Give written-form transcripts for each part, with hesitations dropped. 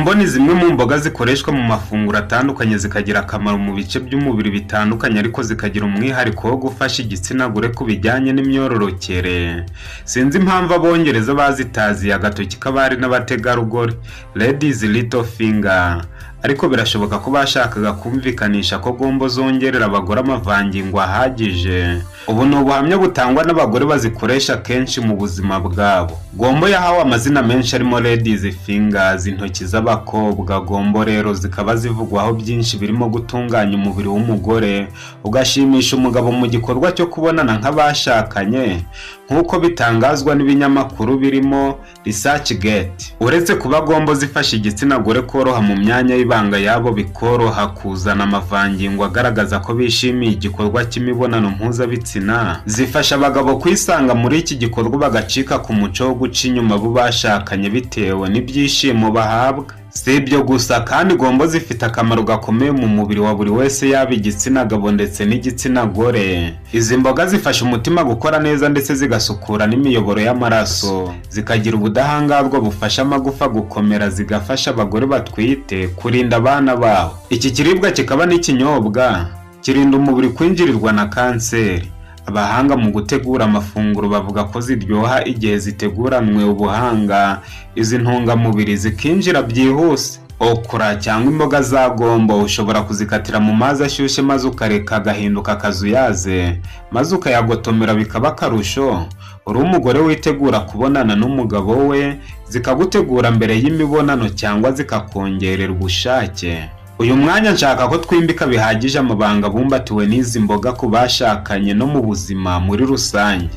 Gombo ni zimwe mu mboga zikoreshwa mu mafunguro atandukanye zikagira akamaro mu bice by'umubiri bitandukanye ariko zikagira umwihariko wo gufasha igitsina gore ku bijyanye n'imyororokere. Sinzi impamvu abongereza bazitaziye agatoki k'abari n'abategarugori ladies little finger, ariko birashoboka ko bashakaga kumvikanisha ko gombo zongerera abagore amavangingo ahagije. Ubu ni ubuhamya butangwa n'abagore bazikoresha kenshi mu buzima bwabo. Gombo yahawe amazina menshi arimo ladies fingers, intoki z'abakobwa. Gombo rero zikaba zivugwaho byinshi birimo gutunganya umubiri w'umugore ugashimisha umugabo mu gikorwa cyo kubonana nk'abashakanye, nk'uko bitangazwa n'ibinyamakuru birimo ResearchGate. Uretse kuba gombo zifasha igitsina gore koroha mu myanya y'ibanga yabo, bikoroha kuzana amavangingo agaragaza ko bishimiye igikorwa cy'imibonano mpuzabitsina, zifasha abagabo kwisanga muri iki gikorwa bagacika ku muco wo guca inyuma abo bashakanye bitewe n'ibyishimo bahabwa. Si ibyo gusa kandi gombo zifite akamaro gakomeye mu mubiri wa buri wese, yaba igitsina gabo ndetse n'igitsina gore. Izi mboga zifasha umutima gukora neza ndetse zigasukura n'imiyoboro y'amaraso, zikagira ubudahangarwa bufasha amagufa gukomera, zigafasha abagore batwite kurinda abana babo. Iki kiribwa kikaba n'ikinyobwa kirinda umubiri kwinjirirwa na kanseri. Abahanga mu gutegura amafunguro bavuga ko ziryoha igihe ziteguranwe ubuhanga, izi ntungamubiri zikinjira byihuse. Okra cyangwa imboga za gombo ushobora kuzikatira mu mazi ashyushye maze ukareka agahinduka akazuyaze, maze ukayagotomera bikaba akarusho. Uri umugore witegura kubonana n'umugabo we, zikagutegura mbere y'imibonano cyangwa zikakongerera ubushake. Uyu mwanya nshaka ko twimbika bihagije amabanga bumbatiwe n'izi mboga ku bashakanye no mu buzima muri rusange.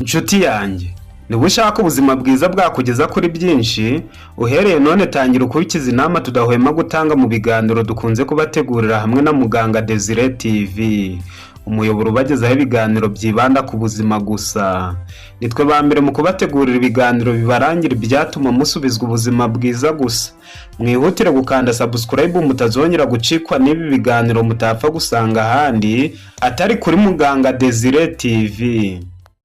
Inshuti yanjye, niba ushaka ubuzima bwiza bwakugeza kuri byinshi, uhereye none tangira ukurikiza inama tudahwema gutanga mu biganiro dukunze kubategurira hamwe na Muganga Desire TV, umuyoboro ubagezaho ibiganiro byibanda ku buzima gusa. Nitwe ba mbere mu kubategurira ibiganiro bibarangira ibyatuma musubizwa ubuzima bwiza gusa. Mwihutire gukanda subscribe mutazongera gucikwa n'ibi biganiro mutapfa gusanga ahandi atari kuri Muganga Desire TV.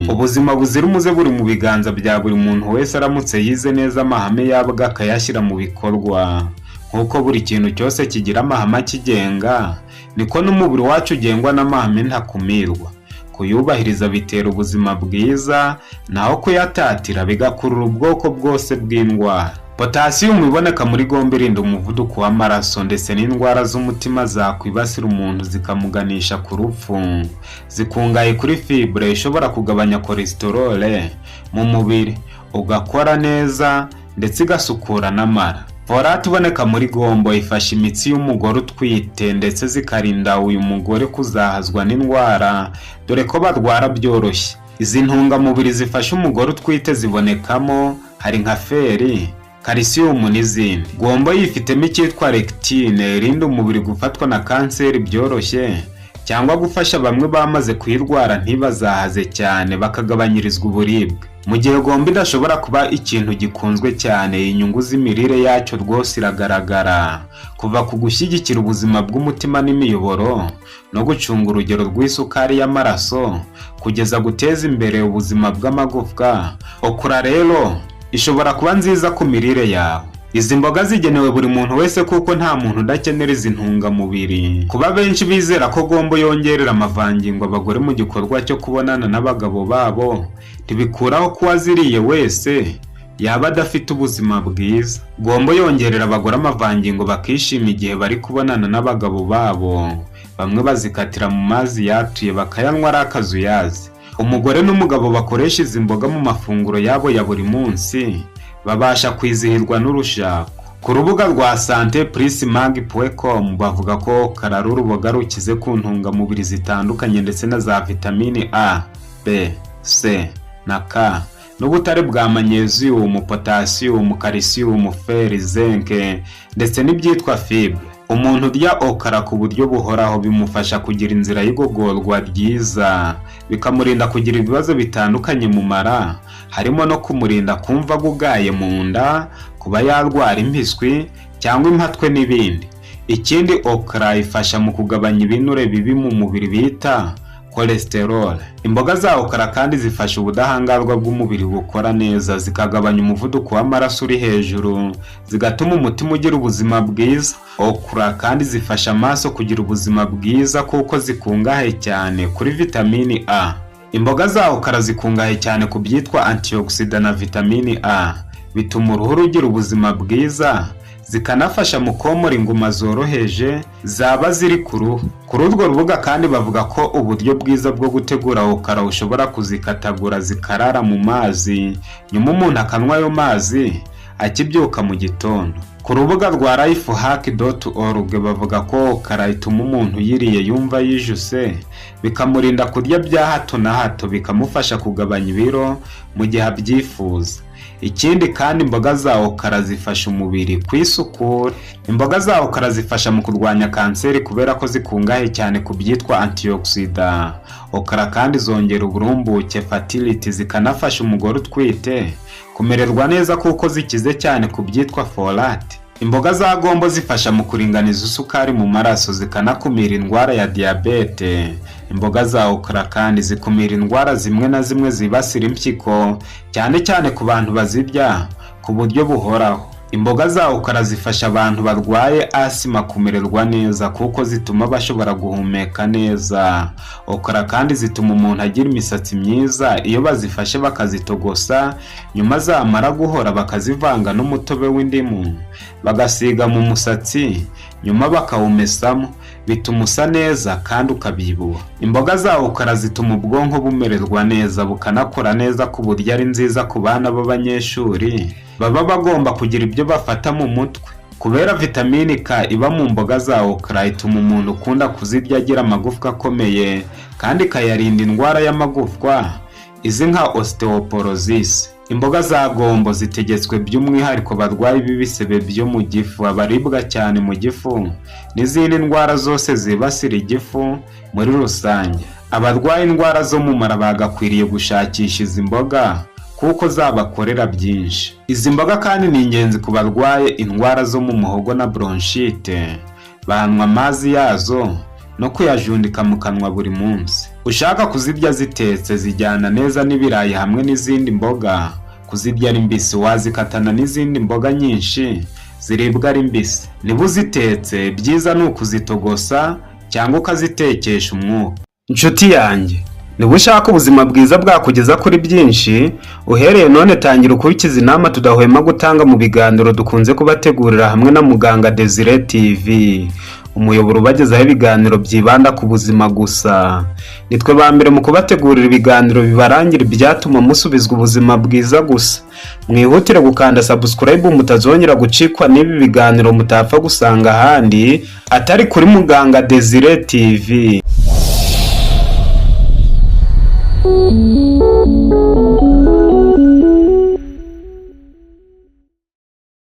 Ubuzima buzira umuze buri mu biganza bya buri muntu wese aramutse yize neza amahame yabwo akayashyira mu bikorwa. Nk'uko buri kintu cyose kigira amahame akigenga, niko n'umubiri wacu ugengwa n'amahame ntakumirwa. Kuyubahiriza bitera ubuzima bwiza, naho kuyatatira bigakurura ubwoko bwose bw'indwara. Potassium iboneka muri gombo irinda umuvuduko w'amaraso ndetse n'indwara z'umutima zakwibasira umuntu zikamuganisha ku rupfu. Zikungahaye kuri fibre ishobora kugabanya cholesterol mu mubiri, ugakora neza ndetse igasukura n'amara. Folate iboneka muri gombo ifasha imitsi y'umugore utwite ndetse zikarinda uyu mugore kuzahazwa n'indwara, dore ko barwara byoroshye. Izi ntungamubiri zifasha umugore utwite zibonekamo hari nka feri, calcium n'izindi. Gombo yifitemo icyitwa lectine irinda umubiri gufatwa na kanseri byoroshye, cyangwa gufasha bamwe bamaze kuyirwara ntibazahaze cyane bakagabanyirizwa uburibwe. Mu gihe gombo idashobora kuba ikintu gikunzwe cyane, inyungu z'imirire yacyo rwose iragaragara, kuva ku gushyigikira ubuzima bw'umutima n'imiyoboro no gucunga urugero rw'isukari y'amaraso kugeza guteza imbere ubuzima bw'amagufwa. Okra rero ishobora kuba nziza ku mirire yawe. Izi mboga zigenewe buri muntu wese kuko nta muntu udakenera izi ntungamubiri. Kuba benshi bizera ko gombo yongerera amavangingo abagore mu gikorwa cyo kubonana n'abagabo babo, ntibikuraho ko uwaziriye wese yaba adafite ubuzima bwiza. Gombo yongerera abagore amavangingo bakishima igihe bari kubonana n'abagabo babo. Bamwe bazikatira mu mazi yatuye bakayanywa ari akazuyaze. Umugore n'umugabo bakoresha izi mboga mu mafunguro yabo ya buri munsi babasha kwizihirwa n'urushako. Ku rubuga rwa santé+mag.com bavuga ko okra uruboga rukize ku ntungamubiri zitandukanye ndetse na za vitamine A, B, C na K, n'ubutare bwa magnesium, potassium, calcium, fer, zinc ndetse n'ibyitwa fibre. Umuntu urya okra ku buryo buhoraho bimufasha kugira inzira y'igogorwa ryiza, bikamurinda kugira ibibazo bitandukanye mu mara, harimo no kumurinda kumva gugaye mu nda, kuba yarwara impiswi cyangwa impatwe n'ibindi. Ikindi okra ifasha mu kugabanya ibinure bibi mu mubiri bita cholesterol. Imboga za okra kandi zifasha ubudahangarwa bw'umubiri gukora neza, zikagabanya umuvuduko w'amaraso uri hejuru, zigatuma umutima ugira ubuzima bwiza. Okra kandi zifasha amaso kugira ubuzima bwiza kuko zikungahaye cyane kuri vitamini A. Imboga za okra zikungahaye cyane ku byitwa antioxidant na vitamini A, bituma uruhu rugira ubuzima bwiza, zikanafasha mu komora inguma zoroheje zaba ziri ku ruhu. Kuri urwo rubuga kandi bavuga ko uburyo bwiza bwo gutegura okra ushobora kuzikatagura zikarara mu mazi, nyuma umuntu akanywa ayo mazi akibyuka mu gitondo. Ku rubuga rwa lifehack.org bavuga ko okra ituma umuntu yiriye yumva yijuse, bikamurinda kurya bya hato na hato, bikamufasha kugabanya ibiro mu gihe abyifuza. Ikindi kandi imboga za okra zifasha umubiri kwisukura. Imboga za okra zifasha mu kurwanya kanseri kubera ko zikungahaye cyane ku byitwa antioxidant. Okra kandi zongera uburumbuke fertility, zikanafasha umugore utwite kumererwa neza kuko zikize cyane ku byitwa folate. Imboga za gombo zifasha mu kuringaniza isukari mu maraso, zikanakumira indwara ya diabete. Imboga za okra kandi zikumira indwara zimwe na zimwe zibasira impyiko, cyane cyane ku bantu bazirya ku buryo buhoraho. Imboga za okra zifasha abantu barwaye asima kumererwa neza kuko zituma bashobora guhumeka neza. Okra kandi zituma umuntu agira imisatsi myiza iyo bazifashe bakazitogosa, nyuma zamara guhora bakazivanga n'umutobe w'indimu bagasiga mu musatsi, nyuma bakawumesamo, bituma usa neza kandi ukabyibuha. Imboga za okra zituma ubwonko bumererwa neza, bukanakora neza ku buryo ari nziza ku bana b'abanyeshuri baba bagomba kugira ibyo bafata mu mutwe. Kubera vitamini K iba mu mboga za okra, ituma umuntu ukunda kuzirya agira amagufwa akomeye kandi ikayarinda indwara y'amagufwa izi nka osteoporosis. Imboga za gombo zitegetswe by'umwihariko barwaye ibisebe byo mu gifu, abaribwa cyane mu gifu n'izindi ndwara zose zibasira igifu muri rusange. Abarwaye indwara zo mu mara bagakwiriye gushakisha izi mboga kuko zabakorera byinshi. Izi mboga kandi ni ingenzi ku barwaye indwara zo mu muhogo na bronchite, banywa amazi yazo no kuyajundika mu kanwa buri munsi. Ushaka kuzirya zitetse zijyana neza n'ibirayi hamwe n'izindi mboga. Kuzirya ari mbisi wazikatana n'izindi mboga nyinshi ziribwa ari mbisi. Niba uzitetse byiza ni ukuzitogosa cyangwa ukazitekesha umwuka. Inshuti yanjye, niba ushaka ubuzima bwiza bwakugeza kuri byinshi, uhereye none tangira ukurikiza inama tudahwema gutanga mu biganiro dukunze kubategurira hamwe na Muganga Desire TV, umuyoboro ubagezaho ibiganiro byibanda ku buzima gusa. Nitwe ba mbere mu kubategurira ibiganiro bibarangira ibyatuma musubizwa ubuzima bwiza gusa. Mwihutire gukanda subscribe mutazongera gucikwa n'ibi biganiro mutapfa gusanga ahandi atari kuri Muganga Desire TV.